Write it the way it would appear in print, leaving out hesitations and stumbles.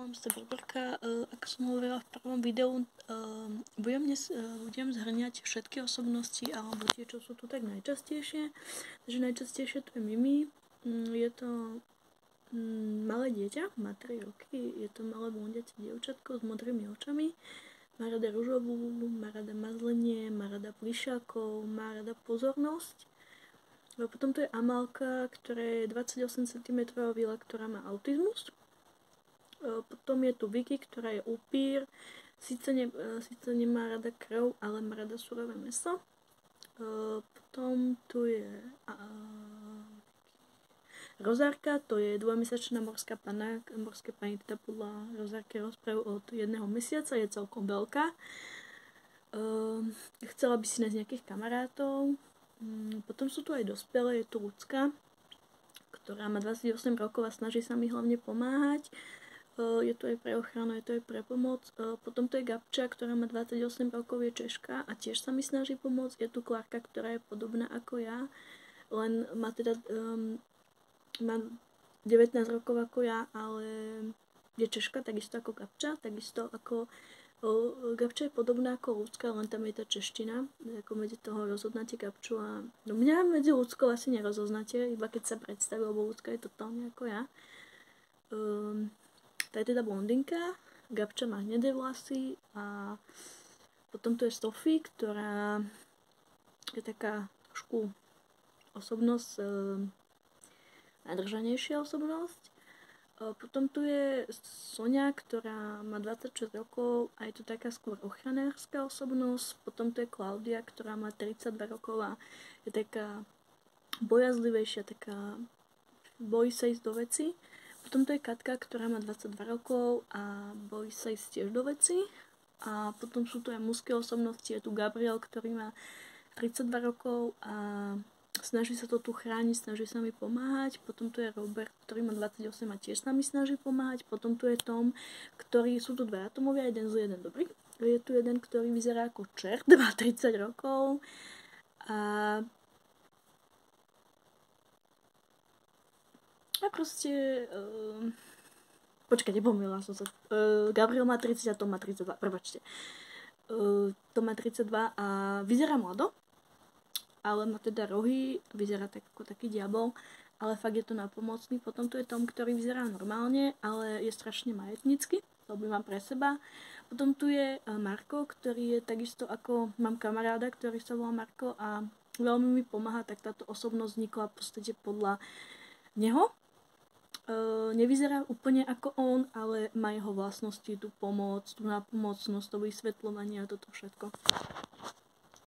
Volám sa Barborka, ako som hovorila v prvom videu, budem zhrňať všetky osobnosti alebo tie, čo sú tu tak najčastejšie. Takže najčastejšie tu je Mimi, je to malé dieťa, má 3 roky, je to malé blondiace dievčatko s modrými očami, má rada ružovú, má rada mazlenie, má rada plišákov, má rada pozornosť. Potom tu je Amálka, ktorá je 28 cm veľa, ktorá má autizmus. Potom je tu Vicky, ktorá je upír, síce nemá rada krv, ale má rada surové mäso. Potom tu je Rozárka, to je 2-mesačná morská panna. Morské pani teda podľa Rozárky rozprávajú od 1 mesiaca, je celkom veľká. Chcela by si nájsť nejakých kamarátov. Potom sú tu aj dospelé, je tu Ľudská, ktorá má 28 rokov a snaží sa mi hlavne pomáhať. Je to aj pre ochranu, je to aj pre pomoc. Potom tu je Gabča, ktorá má 28 rokov, je Češka a tiež sa mi snaží pomôcť. Je tu Klárka, ktorá je podobná ako ja, len má teda má 19 rokov ako ja, ale je Češka, takisto ako Gabča, takisto ako Gabča je podobná ako Ľudská, len tam je tá čeština, ako medzi toho rozoznáte Gabču a no mňa medzi Ľudskou asi nerozoznáte, iba keď sa predstaví, lebo Ľudská je totálne ako ja. Tá je teda blondinka, Gabča má hnedé vlasy a potom tu je Sofie, ktorá je taká trošku osobnosť, nadržanejšia osobnosť. Potom tu je Sonia, ktorá má 26 rokov a je to taká skôr ochranárska osobnosť. Potom tu je Klaudia, ktorá má 32 rokov a je taká bojazlivejšia, taká bojí sa ísť do veci. Potom tu je Katka, ktorá má 22 rokov a bojí sa ísť tiež do veci. A potom sú tu aj mužské osobnosti, je tu Gabriel, ktorý má 32 rokov a snaží sa to tu chrániť, snaží sa mi pomáhať. Potom tu je Robert, ktorý má 28 a tiež sa mi snaží pomáhať. Potom tu je Tom, ktorý sú tu 2 atomovia, jeden zlý, jeden dobrý. Je tu jeden, ktorý vyzerá ako čert, má 30 rokov a proste počkajte, pomýlila som sa. Gabriel má 30 a Tom má 32, prepáčte. Tom má 32 a vyzerá mlado, ale má teda rohy, vyzerá tak ako taký diabol, ale fakt je to napomocný. Potom tu je Tom, ktorý vyzerá normálne, ale je strašne majetnícky, to by mám pre seba. Potom tu je Marko, ktorý je takisto ako, mám kamaráda, ktorý sa volá Marko a veľmi mi pomáha, tak táto osobnosť vznikla v podstate podľa neho. Nevyzerá úplne ako on, ale má jeho vlastnosti, tú pomoc, tú nápomocnosť, to vysvetľovanie a toto všetko.